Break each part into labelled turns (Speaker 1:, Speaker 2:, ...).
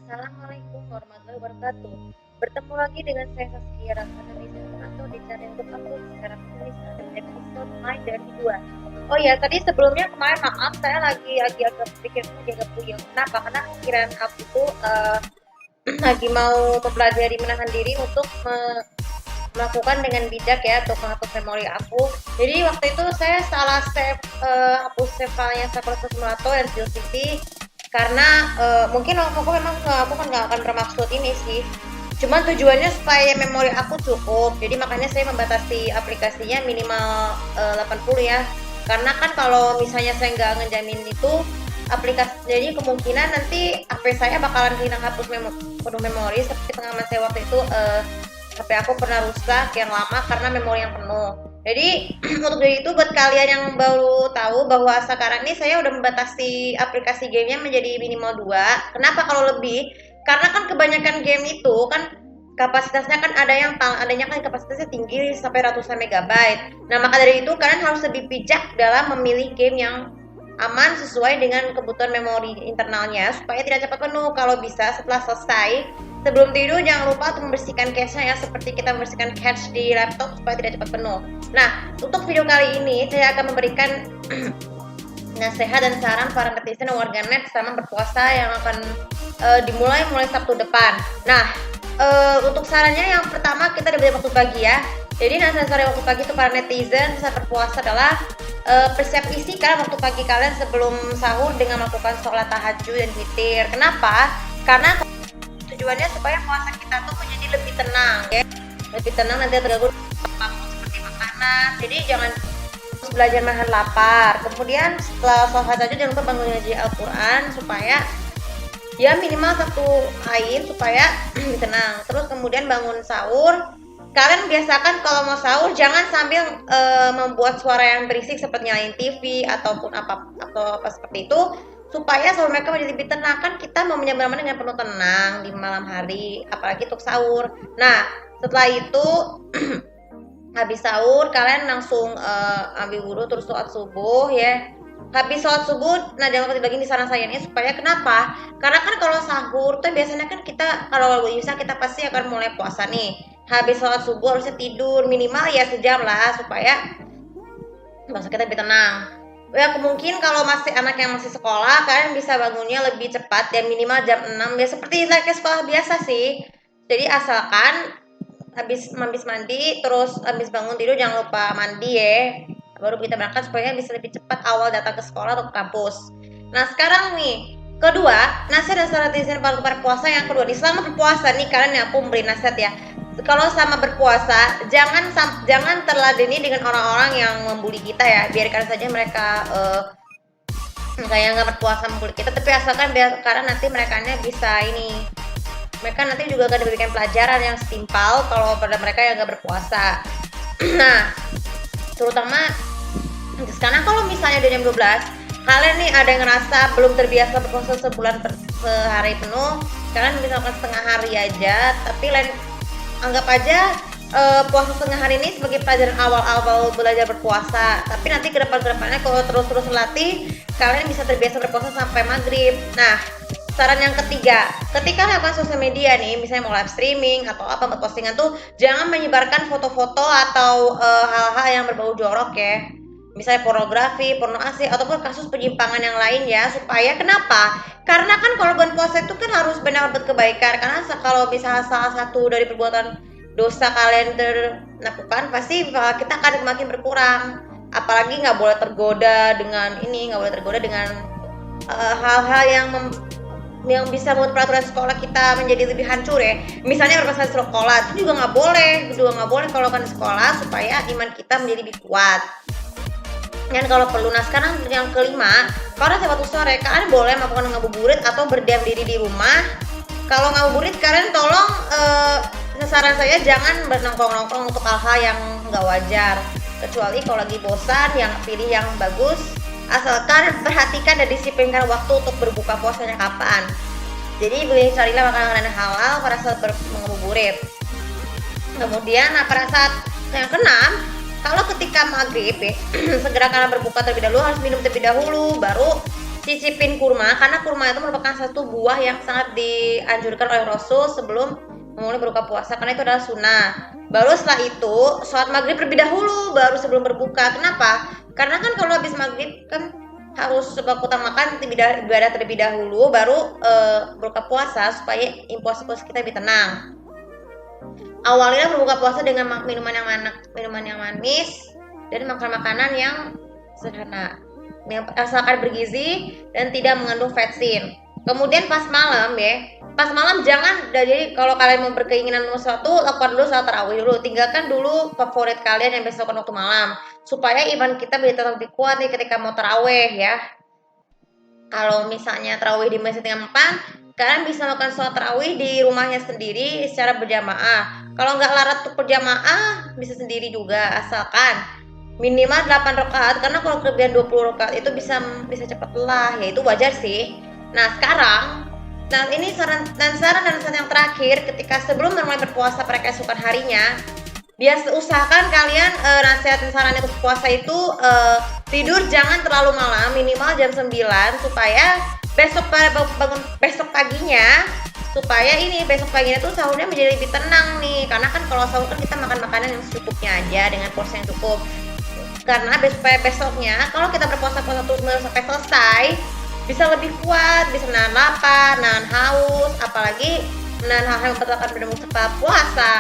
Speaker 1: Assalamualaikum warahmatullahi wabarakatuh. Bertemu lagi dengan saya Saskia Rasana di atau di channel YouTube aku. Sekarang tulis ada episode My dari 2. Oh ya, tadi sebelumnya kemarin maaf saya lagi agak pikir agak puyeng. Kenapa? Karena pikiran aku tuh lagi mau mempelajari menahan diri untuk melakukan dengan bijak ya untuk menghapus memori aku. Jadi waktu itu saya salah save hapus save filenya Sakurasa Simulator dan Steel City karena mungkin aku memang aku kan nggak akan bermaksud ini sih. Cuman tujuannya supaya memori aku cukup. Jadi makanya saya membatasi aplikasinya minimal 80 ya. Karena kan kalau misalnya saya nggak ngejamin itu aplikasi, jadi kemungkinan nanti HP saya bakalan kehilangan hapus penuh memori seperti pengalaman saya waktu itu HP aku pernah rusak yang lama karena memori yang penuh. Jadi untuk dari itu buat kalian yang baru tahu bahwa sekarang ini saya udah membatasi aplikasi gamenya menjadi minimal 2. Kenapa kalau lebih? Karena kan kebanyakan game itu kan kapasitasnya kan adanya kan kapasitasnya tinggi sampai ratusan megabyte. Nah, maka dari itu kalian harus lebih bijak dalam memilih game yang aman sesuai dengan kebutuhan memori internalnya supaya tidak cepat penuh. Kalau bisa setelah selesai sebelum tidur jangan lupa untuk membersihkan cache-nya ya, seperti kita membersihkan cache di laptop supaya tidak cepat penuh. Nah, untuk video kali ini saya akan memberikan nasihat dan saran para netizen dan warganet selama berpuasa yang akan dimulai Sabtu depan. Nah, untuk sarannya yang pertama kita diberi waktu pagi ya. Jadi nasihat sore waktu pagi itu para netizen saat berpuasa adalah persiap isi kalian waktu pagi kalian sebelum sahur dengan melakukan sholat tahajud dan witir. Kenapa? Karena tujuannya supaya puasa kita tuh menjadi lebih tenang ya. Lebih tenang, nanti terganggu seperti makanan. Jadi jangan belajar menahan lapar. Kemudian setelah sholat tahajud jangan lupa bangun ngaji Al-Quran supaya ya minimal 1 ayat supaya lebih tenang. Terus kemudian bangun sahur. Kalian biasakan kalau mau sahur jangan sambil membuat suara yang berisik seperti nyalain TV ataupun apa seperti itu, supaya sahur mereka menjadi lebih tenang. Kan kita mau menyambut dengan penuh tenang di malam hari, apalagi untuk sahur. Nah, setelah itu habis sahur kalian langsung ambil wudhu terus sholat subuh ya. Habis sholat subuh, nah jangan lupa dibagi di saran saya ini supaya kenapa? Karena kan kalau sahur tuh biasanya kan kita kalau bisa kita pasti akan mulai puasa nih. Habis sholat subuh harusnya tidur minimal ya sejam lah supaya masa kita lebih tenang. Ya mungkin kalau masih anak yang masih sekolah kalian bisa bangunnya lebih cepat ya minimal jam 6 ya seperti kayak sekolah biasa sih. Jadi asalkan habis mandi terus habis bangun tidur jangan lupa mandi ya, baru kita berangkat supaya bisa lebih cepat awal datang ke sekolah atau ke kampus. Nah sekarang nih kedua, nasihat dan saran netizen para berpuasa yang kedua nih, selama berpuasa nih kalian yang aku memberi nasihat ya, kalau sama berpuasa jangan terladeni dengan orang-orang yang membuli kita ya, biarkan saja mereka kayak nggak berpuasa membuli kita, tapi asalkan karena nanti mereka bisa ini, mereka nanti juga akan diberikan pelajaran yang setimpal kalau pada mereka yang nggak berpuasa. Nah, terutama sekarang kalau misalnya udah jam 12 kalian nih ada yang ngerasa belum terbiasa berpuasa sebulan sehari penuh, kalian bisa makan setengah hari aja, tapi anggap aja puasa setengah hari ini sebagai pelajaran awal-awal belajar berpuasa. Tapi nanti kedepannya kalau terus latih kalian bisa terbiasa berpuasa sampai maghrib. Nah, saran yang ketiga, ketika melakukan sosial media nih, misalnya mau live streaming atau apa buat postingan tuh, jangan menyebarkan foto-foto atau hal-hal yang berbau jorok ya. Misalnya pornografi, porno asli, ataupun kasus penyimpangan yang lain ya. Supaya kenapa? Karena kan kalau bulan puasa itu kan harus benar buat kebaikan. Karena kalau bisa salah satu dari perbuatan dosa kalian terlakukan, pasti kita akan makin berkurang. Apalagi nggak boleh tergoda dengan hal-hal yang bisa membuat peraturan sekolah kita menjadi lebih hancur ya. Misalnya berpasangan sekolah itu juga nggak boleh kalau kan di sekolah, supaya iman kita menjadi lebih kuat. Dan kalau perlu, nah sekarang yang kelima, kalau Sabtu sore kalian boleh melakukan ngabuburit atau berdiam diri di rumah. Kalau ngabuburit kalian tolong saran saya jangan bernongkrong-nongkrong untuk hal-hal yang nggak wajar, kecuali kalau lagi bosan yang pilih yang bagus. Asalkan perhatikan dan disiplinkan waktu untuk berbuka puasanya kapan. Jadi carilah makanan halal pada saat ngabuburit. Kemudian pada saat yang keenam, kalau ketika maghrib ya, segera kalian berbuka terlebih dahulu, harus minum terlebih dahulu, baru cicipin kurma, karena kurma itu merupakan satu buah yang sangat dianjurkan oleh Rasul sebelum memulai berbuka puasa, karena itu adalah sunnah. Baru setelah itu sholat maghrib terlebih dahulu, baru sebelum berbuka. Kenapa? Karena kan kalau habis maghrib kan harus utamakan ibadah terlebih dahulu, baru berbuka puasa supaya impulsi kita lebih tenang. Awalnya berbuka puasa dengan minuman yang manis dan makan makanan yang sederhana, yang asalkan bergizi dan tidak mengandung vetsin. Kemudian pas malam jangan, jadi kalau kalian mau berkeinginan sesuatu, lakukan dulu salat tarawih dulu, tinggalkan dulu favorit kalian yang biasa lakukan waktu malam, supaya iman kita bisa tetap lebih kuat nih ketika mau tarawih ya. Kalau misalnya tarawih di masjid yang makan, kalian bisa melakukan sholat tarawih di rumahnya sendiri secara berjamaah. Kalau nggak larat untuk berjamaah, bisa sendiri juga, asalkan minimal 8 rakaat, karena kalau kelebihan 20 rakaat itu bisa cepat lelah, ya itu wajar sih. Nah sekarang, ini saran yang terakhir, ketika sebelum mulai berpuasa pada keesokan harinya, usahakan kalian nasihatin sarannya untuk puasa itu tidur jangan terlalu malam, minimal jam 9, supaya besok paginya tuh sahurnya menjadi lebih tenang nih, karena kan kalau sahur kan kita makan makanan yang secukupnya aja dengan porsi yang cukup, karena besoknya kalau kita berpuasa terus sampai selesai bisa lebih kuat, bisa menahan lapar, nahan haus, apalagi menahan hal-hal yang membatalkan pada setelah puasa.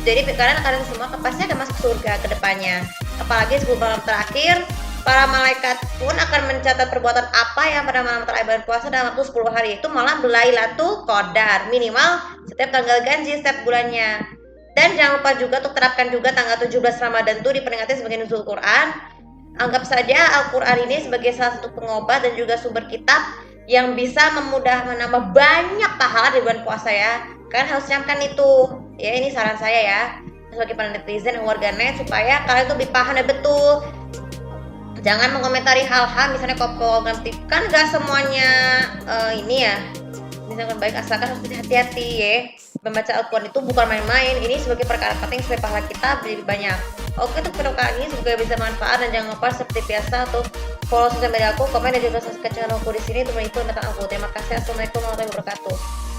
Speaker 1: Jadi kalian semua pasti akan masuk surga ke depannya. Apalagi 10 malam terakhir, para malaikat pun akan mencatat perbuatan apa yang pada malam terakhir bulan puasa dalam waktu 10 hari, itu malam Lailatul Qadar, minimal setiap tanggal ganjil setiap bulannya. Dan jangan lupa juga untuk terapkan juga tanggal 17 Ramadan itu diperingati sebagai nuzul Quran. Anggap saja Al-Quran ini sebagai salah satu pengobat dan juga sumber kitab yang bisa menambah banyak pahala di bulan puasa ya. Kalian harus camkan itu. Ya, ini saran saya ya, sebagai para netizen dan warganet, supaya kalian tuh lebih paham dan betul. Jangan mengomentari hal-hal misalnya kan gak semuanya ini ya misalkan baik, asalkan harus hati-hati ya. Membaca Al-Quran itu bukan main-main, ini sebagai perkara penting supaya pahala kita lebih banyak. Oke, untuk video kali ini semoga bisa manfaat, dan jangan lupa seperti biasa untuk follow sosial media aku, komen, dan juga subscribe channel aku di sini untuk mengikuti tentang aku. Terima kasih. Assalamualaikum warahmatullahi wabarakatuh.